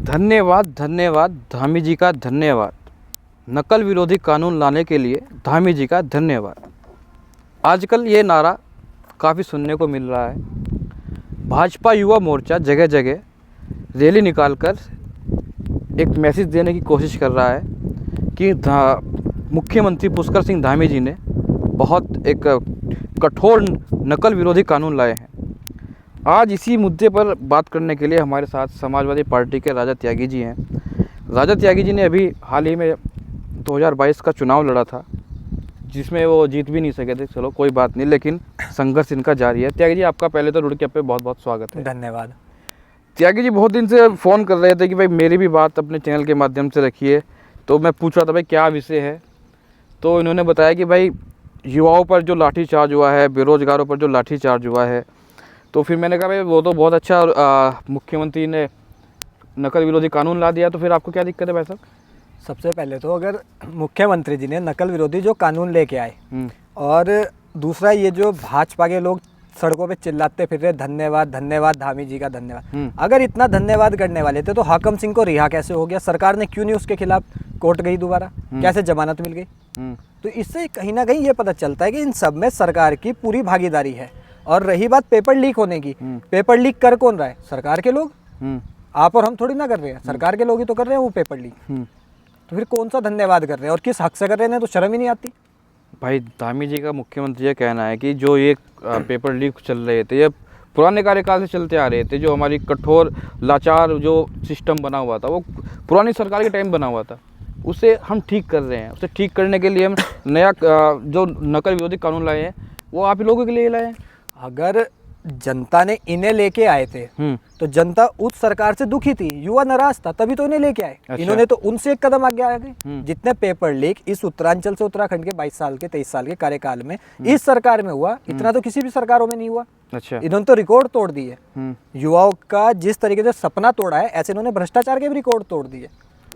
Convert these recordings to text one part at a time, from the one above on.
धन्यवाद धन्यवाद धामी जी का धन्यवाद। नकल विरोधी कानून लाने के लिए धामी जी का धन्यवाद। आजकल ये नारा काफ़ी सुनने को मिल रहा है। भाजपा युवा मोर्चा जगह जगह रैली निकालकर एक मैसेज देने की कोशिश कर रहा है कि मुख्यमंत्री पुष्कर सिंह धामी जी ने बहुत एक कठोर नकल विरोधी कानून लाए हैं। आज इसी मुद्दे पर बात करने के लिए हमारे साथ समाजवादी पार्टी के राजा त्यागी जी हैं। राजा त्यागी जी ने अभी हाल ही में 2022 का चुनाव लड़ा था, जिसमें वो जीत भी नहीं सके थे। चलो कोई बात नहीं, लेकिन संघर्ष इनका जारी है। त्यागी जी, आपका पहले तो रुड़की पे बहुत बहुत स्वागत है। धन्यवाद। त्यागी जी बहुत दिन से फ़ोन कर रहे थे कि भाई मेरी भी बात अपने चैनल के माध्यम से रखिए, तो मैं पूछ रहा था भाई क्या विषय है। तो इन्होंने बताया कि भाई युवाओं पर जो लाठीचार्ज हुआ है, बेरोजगारों पर जो लाठीचार्ज हुआ है, तो फिर मैंने कहा भाई वो तो बहुत अच्छा मुख्यमंत्री ने नकल विरोधी कानून ला दिया, तो फिर आपको क्या दिक्कत है भाई साहब? सबसे पहले तो अगर मुख्यमंत्री जी ने नकल विरोधी जो कानून लेके आए, और दूसरा ये जो भाजपा के लोग सड़कों पे चिल्लाते फिर रहे धन्यवाद धन्यवाद धामी जी का धन्यवाद, अगर इतना धन्यवाद करने वाले थे तो हाकम सिंह को रिहा कैसे हो गया? सरकार ने क्यों नहीं उसके खिलाफ कोर्ट गई दोबारा? कैसे जमानत मिल गई? तो इससे कहीं ना कहीं ये पता चलता है कि इन सब में सरकार की पूरी भागीदारी है। और रही बात पेपर लीक होने की, पेपर लीक कर कौन रहा है? सरकार के लोग। आप और हम थोड़ी ना कर रहे हैं, सरकार के लोग ही तो कर रहे हैं वो पेपर लीक। तो फिर कौन सा धन्यवाद कर रहे हैं और किस हक से कर रहे हैं? तो शर्म ही नहीं आती। भाई धामी जी का मुख्यमंत्री ये कहना है कि जो ये पेपर लीक चल रहे थे, ये पुराने कार्यकाल से चलते आ रहे थे। जो हमारी कठोर लाचार जो सिस्टम बना हुआ था वो पुरानी सरकार के टाइम बना हुआ था, उसे हम ठीक कर रहे हैं। उसे ठीक करने के लिए हम नया जो नकल विरोधी कानून लाए हैं वो आप ही लोगों के लिए लाए हैं। अगर जनता ने इन्हें लेके आए थे तो जनता उस सरकार से दुखी थी, युवा नाराज था, तभी तो इन्हें लेके आए। अच्छा। इन्होंने तो उनसे एक कदम आगे आ गए। जितने पेपर लीक इस उत्तरांचल से उत्तराखंड के 22 साल के 23 साल के कार्यकाल में इस सरकार में हुआ, इतना तो किसी भी सरकारों में नहीं हुआ। अच्छा। इन्होंने तो रिकॉर्ड तोड़ दिए। युवाओं का जिस तरीके से सपना तोड़ा है, ऐसे इन्होंने भ्रष्टाचार के भी रिकॉर्ड तोड़ दिए।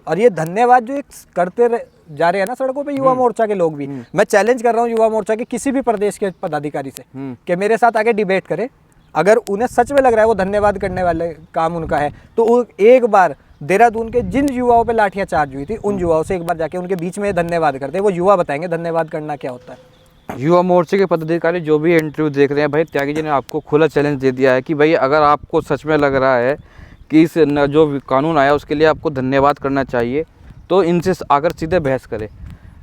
और ये धन्यवाद जो करते जा रहे हैं ना सड़कों पे युवा मोर्चा के लोग भी, मैं चैलेंज कर रहा हूँ युवा मोर्चा के किसी भी प्रदेश के पदाधिकारी से कि मेरे साथ आगे डिबेट करे। अगर उन्हें सच में लग रहा है वो धन्यवाद करने वाले काम उनका है, तो वो एक बार देहरादून के जिन युवाओं पे लाठियां चार्ज हुई थी उन युवाओं से एक बार जाके उनके बीच में धन्यवाद करते, वो युवा बताएंगे धन्यवाद करना क्या होता है। युवा मोर्चे के पदाधिकारी जो भी इंटरव्यू देख रहे हैं, भाई त्यागी जी ने आपको खुला चैलेंज दे दिया है कि भाई अगर आपको सच में लग रहा है कि इस जो कानून आया उसके लिए आपको धन्यवाद करना चाहिए, तो इनसे आकर सीधे बहस करें।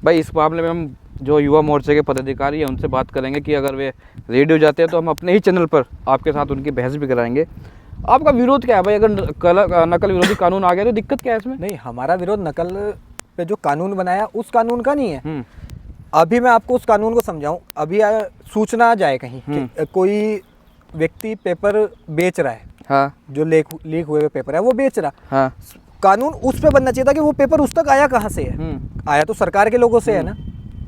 भाई इस मामले में हम जो युवा मोर्चे के पदाधिकारी हैं उनसे बात करेंगे कि अगर वे रेडियो जाते हैं तो हम अपने ही चैनल पर आपके साथ उनकी बहस भी कराएंगे। आपका विरोध क्या है भाई? अगर नकल विरोधी कानून आ गया तो दिक्कत क्या है इसमें? नहीं, हमारा विरोध नकल पे जो कानून बनाया उस कानून का नहीं है। अभी मैं आपको उस कानून को समझाऊं। अभी सूचना आ जाए कहीं कि कोई व्यक्ति पेपर बेच रहा है, हाँ, जो लीक हुए पेपर है वो बेच रहा, हाँ, कानून उस पे बनना चाहिए था कि वो पेपर उस तक आया कहाँ से है। आया तो सरकार के लोगों से है ना,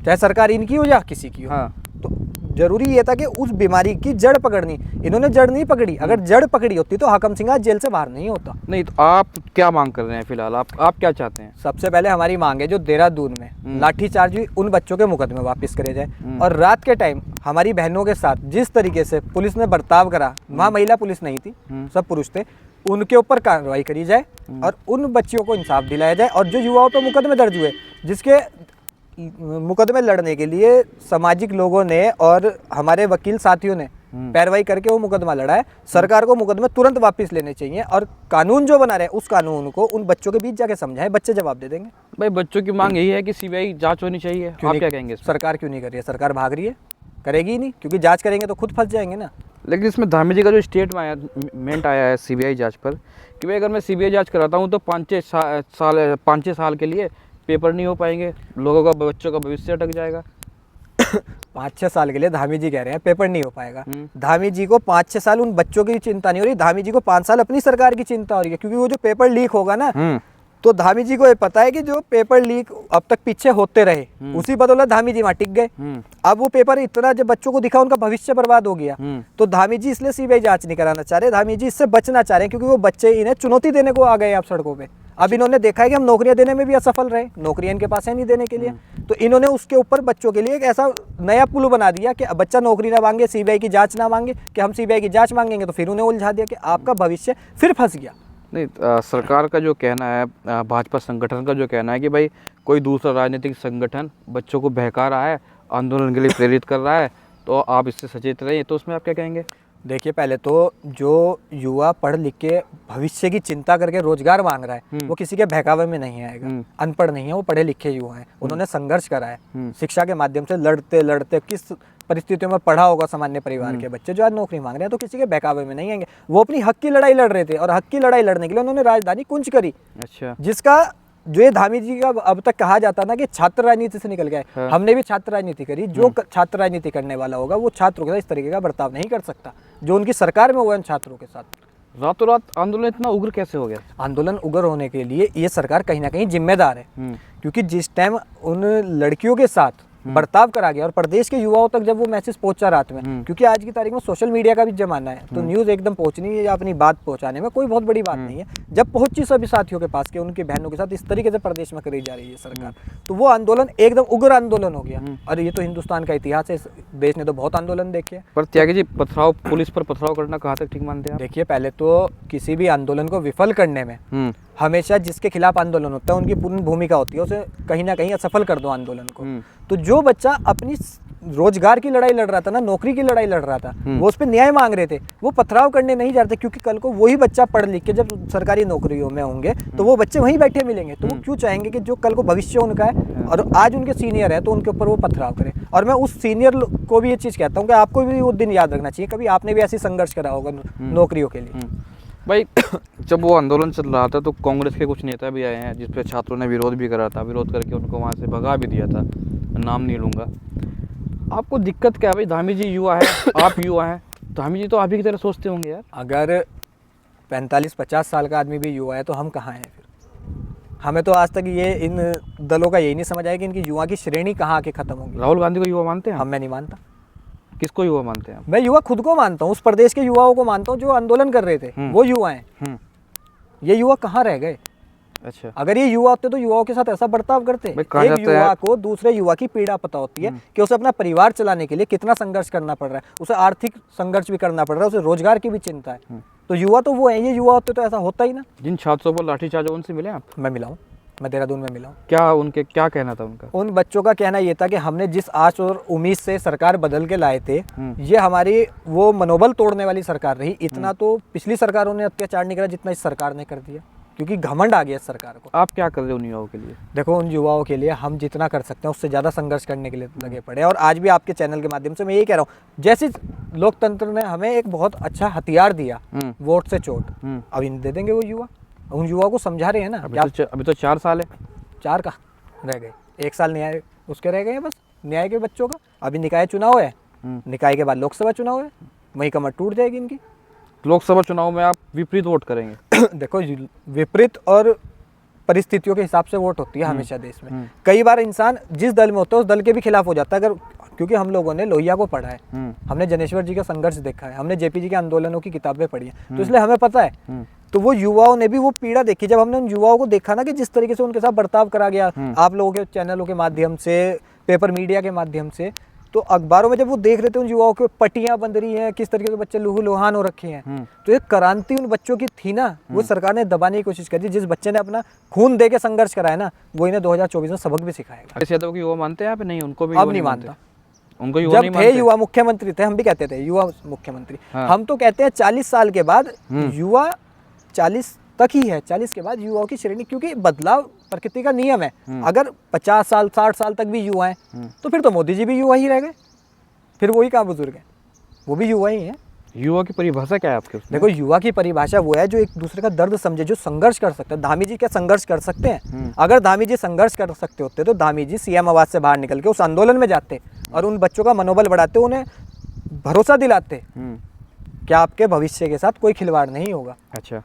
चाहे सरकार इनकी हो या किसी की हो। हाँ। तो जरूरी ये था कि उस बीमारी की जड़ पकड़नी, इन्होंने जड़ नहीं पकड़ी। अगर जड़ पकड़ी होती तो हाकम सिंह आज जेल से बाहर नहीं होता। नहीं, तो आप क्या मांग कर रहे हैं फिलहाल? आप क्या चाहते हैं? सबसे पहले हमारी मांग है जो देहरादून में लाठीचार्ज हुई उन बच्चों के मुकदमे वापस करे जाए। और रात के टाइम हमारी बहनों के साथ जिस तरीके से पुलिस ने बर्ताव करा, वहाँ महिला पुलिस नहीं थी, सब पुरुष थे, उनके ऊपर कार्रवाई करी जाए और उन बच्चियों को इंसाफ दिलाया जाए। और जो युवाओं पर मुकदमे दर्ज हुए, जिसके मुकदमे लड़ने के लिए सामाजिक लोगों ने और हमारे वकील साथियों ने पैरवाई करके वो मुकदमा लड़ा है, सरकार को मुकदमे तुरंत वापस लेने चाहिए। और कानून जो बना रहे हैं उस कानून को उन बच्चों के बीच जाके समझाएं, बच्चे जवाब दे देंगे। भाई बच्चों की मांग यही है कि सीबीआई जांच होनी चाहिए। आप क्या कहेंगे? सरकार क्यों नहीं कर रही है? सरकार भाग रही है, करेगी ही नहीं, क्योंकि जांच करेंगे तो खुद फंस जाएंगे ना। लेकिन इसमें धामी जी का जो स्टेटमेंट आया है सीबीआई जांच पर कि भाई अगर मैं सीबीआई जांच कराता हूँ तो 5-6 साल के लिए पेपर नहीं हो पाएंगे, लोगों का, बच्चों का भविष्य अटक जाएगा। 5-6 साल के लिए धामी जी कह रहे हैं पेपर नहीं हो पाएगा। धामी जी को 5-6 साल उन बच्चों की चिंता नहीं हो रही, धामी जी को 5 साल अपनी सरकार की चिंता हो रही है। क्योंकि वो जो पेपर लीक होगा ना, तो धामी जी को ये पता है कि जो पेपर लीक अब तक पीछे होते रहे, उसी बदौलत धामी जी वहां टिक गए। अब वो पेपर इतना जब बच्चों को दिखा, उनका भविष्य बर्बाद हो गया। तो धामी जी इसलिए सीबीआई जांच नहीं कराना चाह रहे, धामी जी इससे बचना चाह रहे हैं, क्योंकि वो बच्चे इन्हें चुनौती देने को आ गए आप सड़कों पे। अब इन्होंने देखा है कि हम नौकरियां देने में भी असफल रहे, नौकरियां इनके पास है नहीं देने के लिए, तो इन्होंने उसके ऊपर बच्चों के लिए एक ऐसा नया पुल बना दिया कि बच्चा नौकरी ना मांगे, सीबीआई की जांच ना मांगे, कि हम सीबीआई की जांच मांगेंगे तो फिर उन्हें उलझा दिया कि आपका भविष्य फिर फंस गया। नहीं सरकार का जो कहना है, भाजपा संगठन का जो कहना है कि भाई कोई दूसरा राजनीतिक संगठन बच्चों को बहका रहा है, आंदोलन के लिए प्रेरित कर रहा है, तो आप इससे सचेत रहिए। तो उसमें आप क्या कहेंगे? देखिए, पहले तो जो युवा पढ़ लिख के भविष्य की चिंता करके रोजगार मांग रहा है वो किसी के बहकावे में नहीं आएगा। अनपढ़ नहीं है, वो पढ़े लिखे युवा हैं, उन्होंने संघर्ष करा है शिक्षा के माध्यम से, लड़ते लड़ते किस परिस्थितियों में पढ़ा होगा सामान्य परिवार के बच्चे जो आज नौकरी मांग रहे हैं, तो किसी के बहकावे में नहीं आएंगे। वो अपनी हक की लड़ाई लड़ रहे थे और हक की लड़ाई लड़ने के लिए उन्होंने राजधानी कूंज करी। अच्छा, जिसका जो ये धामी जी का अब तक कहा जाता ना कि छात्र राजनीति से निकल गया है, हाँ। हमने भी छात्र राजनीति करी। जो छात्र राजनीति करने वाला होगा वो छात्रों के साथ इस तरीके का बर्ताव नहीं कर सकता जो उनकी सरकार में हुआ है छात्रों के साथ। रातों रात आंदोलन इतना उग्र कैसे हो गया? आंदोलन उग्र होने के लिए ये सरकार कहीं ना कहीं जिम्मेदार है, क्योंकि जिस टाइम उन लड़कियों के साथ बर्ताव करा गया और प्रदेश के युवाओं तक जब वो मैसेज पहुंचा रात में, क्योंकि आज की तारीख में सोशल मीडिया का भी जमाना है, तो न्यूज़ एकदम पहुंचनी है या अपनी बात पहुंचाने में कोई बहुत बड़ी बात नहीं है। जब पहुंची सभी साथियों के पास के उनकी बहनों के साथ इस तरीके से प्रदेश में करी जा रही है सरकार, तो वो आंदोलन एकदम उग्र आंदोलन हो गया। और ये तो हिंदुस्तान का इतिहास है, इस देश ने तो बहुत आंदोलन देखे हैं। पर त्यागी जी, पथराव, पुलिस पर पथराव करना कहाँ तक ठीक मानते हैं आप? देखिए, पहले तो किसी भी आंदोलन को विफल करने में हमेशा जिसके खिलाफ आंदोलन होता है उनकी पूर्ण भूमिका होती है, उसे कहीं ना कहीं असफल कर दो आंदोलन को। तो जो बच्चा अपनी रोजगार की लड़ाई लड़ रहा था ना, नौकरी की लड़ाई लड़ रहा था, वो उस पर न्याय मांग रहे थे, वो पथराव करने नहीं जा रहे थे, क्योंकि कल को वही बच्चा पढ़ लिख के जब सरकारी नौकरियों में होंगे तो वो बच्चे वहीं बैठे मिलेंगे। तो वो क्यों चाहेंगे कि जो कल को भविष्य उनका है और आज उनके सीनियर है तो उनके ऊपर वो पथराव करें। और मैं उस सीनियर को भी ये चीज़ कहता हूँ कि आपको भी वो दिन याद रखना चाहिए, कभी आपने भी ऐसी संघर्ष करा होगा नौकरियों के लिए। भाई जब वो आंदोलन चल रहा था तो कांग्रेस के कुछ नेता भी आए हैं जिस पे छात्रों ने विरोध भी करा था, विरोध करके उनको वहाँ से भगा भी दिया था, नाम नहीं लूँगा। आपको दिक्कत क्या है भाई? धामी जी युवा है, आप युवा हैं, धामी जी तो आप ही की तरह सोचते होंगे यार। अगर 45-50 साल का आदमी भी युवा है तो हम कहाँ हैं फिर? हमें तो आज तक ये इन दलों का यही नहीं समझ आया कि इनकी युवा की श्रेणी कहाँ आके खत्म होगी। राहुल गांधी को युवा मानते हैं? मैं नहीं मानता। किसको युवा मानते हैं? मैं युवा खुद को मानता हूँ, उस प्रदेश के युवाओं को मानता हूँ जो आंदोलन कर रहे थे, वो युवा हैं। ये युवा कहाँ रह गए? अच्छा, अगर ये युवा होते तो युवाओं के साथ ऐसा बर्ताव करते? एक युवा को दूसरे युवा की पीड़ा पता होती है कि उसे अपना परिवार चलाने के लिए कितना संघर्ष करना पड़ रहा है, उसे आर्थिक संघर्ष भी करना पड़ रहा है, उसे रोजगार की भी चिंता है। तो युवा तो वो है, ये युवा होते तो ऐसा होता ही ना। जिन छात्रों पर लाठीचार्ज उनसे मिले आप? मैं मिला हूँ, मैं देहरादून में मिला हूँ। क्या कहना था उनका? उन बच्चों का कहना ये था कि हमने जिस आश और उम्मीद से सरकार बदल के लाए थे, ये हमारी वो मनोबल तोड़ने वाली सरकार रही। इतना तो पिछली सरकारों ने अत्याचार नहीं करा जितना इस सरकार ने कर दिया, क्योंकि घमंड आ गया इस सरकार को। आप क्या कर रहे हो उन युवाओं के लिए? देखो, उन युवाओं के लिए हम जितना कर सकते हैं उससे ज़्यादा संघर्ष करने के लिए लगे पड़े हैं। और आज भी आपके चैनल के माध्यम से मैं यही कह रहा हूँ, जैसे लोकतंत्र ने हमें एक बहुत अच्छा हथियार दिया, वोट से चोट, अब इन दे देंगे वो युवा। उन युवाओं को समझा रहे हैं ना। अभी तो 4 साल है। 4 का रह गए, 1 साल न्याय उसके रह गए हैं बस, न्याय के बच्चों का। अभी निकाय चुनाव है, निकाय के बाद लोकसभा चुनाव है, वही कमर टूट जाएगी इनकी। लोकसभा चुनाव में आप विपरीत वोट करेंगे? देखो, विपरीत और परिस्थितियों के हिसाब से वोट होती है हमेशा देश में। कई बार इंसान जिस दल में होता है उस दल के भी खिलाफ हो जाता है। अगर क्योंकि हम लोगों ने लोहिया को पढ़ा है, हमने जनेश्वर जी का संघर्ष देखा है, हमने जेपी जी के आंदोलनों की किताबें पढ़ी हैं, तो इसलिए हमें पता है। तो वो युवाओं ने भी वो पीड़ा देखी। जब हमने उन युवाओं को देखा ना कि जिस तरीके से उनके साथ बर्ताव करा गया, आप लोगों के चैनलों के माध्यम से, पेपर मीडिया के माध्यम से, तो अखबारों में जब वो देख रहे थे उन युवाओं के पट्टियां बंध रही हैं, किस तरीके के बच्चे लूहू लुहान हो रखे हैं, तो एक क्रांति उन बच्चों की थी ना, वो सरकार ने दबाने की कोशिश करी। जिस बच्चे ने अपना खून दे के संघर्ष कराया ना, वो इन्हें 2024 में सबक भी सिखाएगा। अखिलेश यादव को युवा मानते हैं आप? नहीं, उनको भी अब नहीं मानता। उनको युवा नहीं जब मानते? थे युवा मुख्यमंत्री थे, हम भी कहते थे युवा मुख्यमंत्री। हम तो कहते हैं 40 साल के बाद युवा 40 तक ही है, 40 के बाद युवाओं की श्रेणी, क्योंकि बदलाव प्रकृति का नियम है। अगर 50 साल 60 साल तक भी युवा हैं तो फिर तो मोदी जी भी युवा ही रह गए, फिर वही कहाँ बुजुर्ग हैं, वो भी युवा ही हैं। युवा की परिभाषा क्या है आपके उसमें? देखो, युवा की परिभाषा वो है जो एक दूसरे का दर्द समझे, जो संघर्ष कर सकते हैं। धामी जी क्या संघर्ष कर सकते हैं? अगर धामी जी संघर्ष कर सकते होते तो धामी जी सीएम आवास से बाहर निकल के उस आंदोलन में जाते और उन बच्चों का मनोबल बढ़ाते, उन्हें भरोसा दिलाते कि आपके भविष्य के साथ कोई खिलवाड़ नहीं होगा। अच्छा।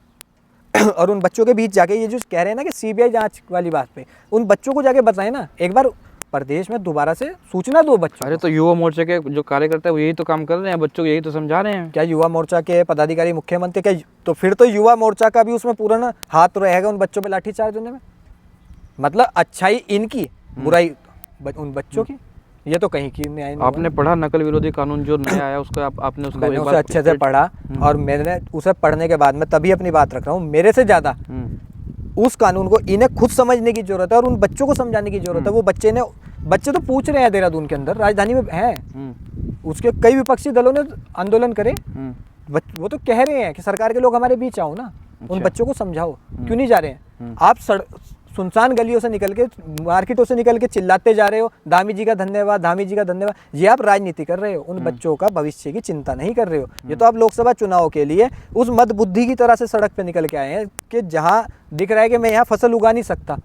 और उन बच्चों के बीच जाके ये जो कह रहे हैं ना कि सीबीआई जांच वाली बात पे, उन बच्चों को जाके बताएं ना, एक बार प्रदेश में दोबारा से सूचना दो बच्चों। अरे तो युवा मोर्चा के जो कार्यकर्ता है वो यही तो काम कर रहे हैं, बच्चों को यही तो समझा रहे हैं। क्या युवा मोर्चा के पदाधिकारी मुख्यमंत्री क्या? तो फिर तो युवा मोर्चा का भी उसमें पूरा ना हाथ रहेगा उन बच्चों पे लाठीचार्ज होने में। मतलब अच्छाई इनकी, बुराई उन बच्चों की। ये तो कहीं की न्याय नहीं आपने पढ़ा नकल विरोधी कानून जो नया आया उसका आपने उसको मैंने एक उसे बार अच्छे से पढ़ा और मैंने उसे पढ़ने के बाद मैं तभी अपनी बात रख रहा हूँ। मेरे से ज़्यादा उस कानून को इन्हें खुद समझने की जरूरत है और उन बच्चों को समझाने की जरूरत है। वो बच्चे तो पूछ रहे हैं देहरादून के अंदर, राजधानी में हैं, उसके कई विपक्षी दलों ने आंदोलन करे, वो तो कह रहे हैं कि सरकार के लोग हमारे बीच आओ ना, उन बच्चों को समझाओ, क्यों नहीं जा रहे हैं आप? सुनसान गलियों से निकल के, मार्केटों से निकल के चिल्लाते जा रहे हो धामी जी का धन्यवाद, धामी जी का धन्यवाद। ये आप राजनीति कर रहे हो, उन बच्चों का भविष्य की चिंता नहीं कर रहे हो। ये तो आप लोकसभा चुनाव के लिए उस मंदबुद्धि की तरह से सड़क पे निकल के आए हैं कि जहाँ दिख रहा है कि मैं यहाँ फसल उगा नहीं सकता,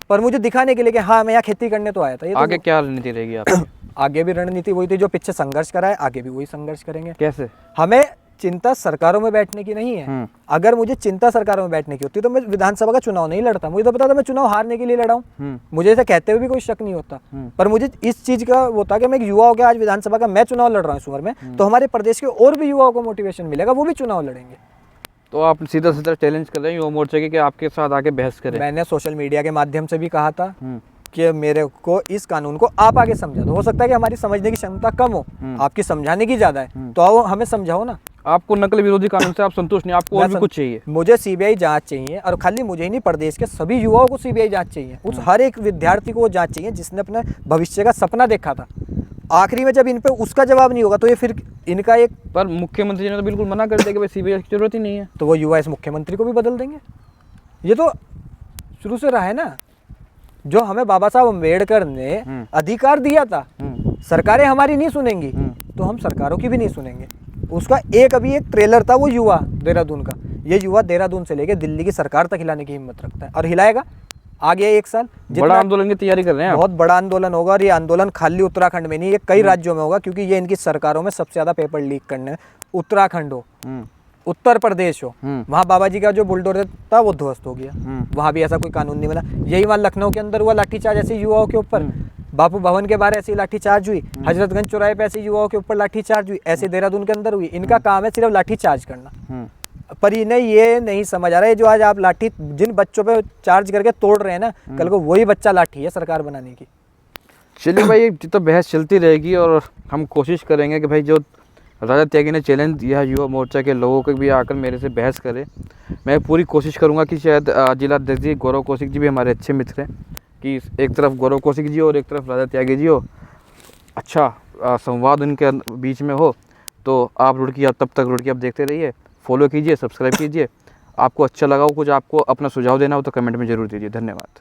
पर मुझे दिखाने के लिए कि हाँ मैं यहाँ खेती करने तो आया था। ये तो आगे क्या रणनीति रहेगी आप? आगे भी रणनीति वही थी जो पीछे संघर्ष करा है, आगे भी वही संघर्ष करेंगे। कैसे? हमें चिंता सरकारों में बैठने की नहीं है। अगर मुझे चिंता सरकारों में बैठने की होती तो मैं विधानसभा का चुनाव नहीं लड़ता। मुझे तो पता था मैं चुनाव हारने के लिए लड़ा हूँ, मुझे ऐसा कहते हुए भी कोई शक नहीं होता। पर मुझे इस चीज का होता कि मैं एक युवा हो गया, आज विधानसभा का मैं चुनाव लड़ रहा हूँ इस उम्र में, तो हमारे प्रदेश के और भी युवाओं को मोटिवेशन मिलेगा, वो भी चुनाव लड़ेंगे। तो आप सीधा सीधा चैलेंज कर रहे हैं युवा मोर्चा के कि आपके साथ आके बहस करें? मैंने सोशल मीडिया के माध्यम से भी कहा था कि मेरे को इस कानून को आप आगे समझा दो। हो सकता है कि हमारी समझने की क्षमता कम हो, आपकी समझाने की ज्यादा है, तो आओ हमें समझाओ ना। आपको नकल विरोधी कानून से आप संतुष्ट नहीं, आपको और भी कुछ चाहिए? मुझे सीबीआई जांच चाहिए, और खाली मुझे ही नहीं, प्रदेश के सभी युवाओं को सीबीआई जांच चाहिए। उस हर एक विद्यार्थी को वो जांच चाहिए जिसने अपने भविष्य का सपना देखा था। आखिरी में जब इन पे उसका जवाब नहीं होगा तो ये फिर इनका एक, पर मुख्यमंत्री जी ने तो बिल्कुल मना कर दिया कि भाई सीबीआई की जरूरत ही नहीं है। तो वो युवा इस मुख्यमंत्री को भी बदल देंगे। ये तो शुरू से रहा है ना, जो हमें बाबा साहब अम्बेडकर ने अधिकार दिया था, सरकारें हमारी नहीं सुनेंगी तो हम सरकारों की भी नहीं सुनेंगे। उसका अभी एक ट्रेलर था, वो युवा देहरादून का। ये युवा देहरादून से लेके दिल्ली की सरकार तक हिलाने की हिम्मत रखता है और हिलाएगा। आगे 1 साल बड़ा आंदोलन की तैयारी कर रहे हैं, बहुत बड़ा आंदोलन होगा। और ये आंदोलन खाली उत्तराखंड में नहीं, ये कई राज्यों में होगा, क्योंकि ये इनकी सरकारों में सबसे ज्यादा पेपर लीक करने। उत्तराखंड हो, उत्तर प्रदेश हो, वहाँ बाबा जी का जो बुलडोजर था वो ध्वस्त हो गया, वहाँ भी ऐसा कोई कानून नहीं बना। यही वहाँ लखनऊ के अंदर हुआ लाठीचार्ज ऐसे युवाओं के ऊपर, बापू भवन के बाहर ऐसी लाठीचार्ज हुई, हजरतगंज चौराहे पे ऐसे युवाओं के ऊपर लाठीचार्ज हुई, ऐसे देहरादून के अंदर हुई। इनका काम है सिर्फ लाठीचार्ज करना, पर इन्हें ये नहीं समझ आ रहा है जो आज आप लाठी जिन बच्चों पे चार्ज करके तोड़ रहे हैं ना, कल को वही बच्चा लाठी है सरकार बनाने की। चलिए भाई, तो बहस चलती रहेगी और हम कोशिश करेंगे कि भाई जो राजा त्यागी ने चैलेंज दिया युवा मोर्चा के लोगों को भी आकर मेरे से बहस करें। मैं पूरी कोशिश करूंगा कि शायद जिला अध्यक्ष जी गौरव कौशिक जी भी हमारे अच्छे मित्र हैं, कि एक तरफ गौरव कौशिक जी और एक तरफ राजा त्यागी जी हो, अच्छा संवाद उनके बीच में हो। तो आप रुड़की, तब तक रुड़की आप देखते रहिए, फॉलो कीजिए, सब्सक्राइब कीजिए। आपको अच्छा लगा हो, कुछ आपको अपना सुझाव देना हो तो कमेंट में ज़रूर दीजिए। धन्यवाद।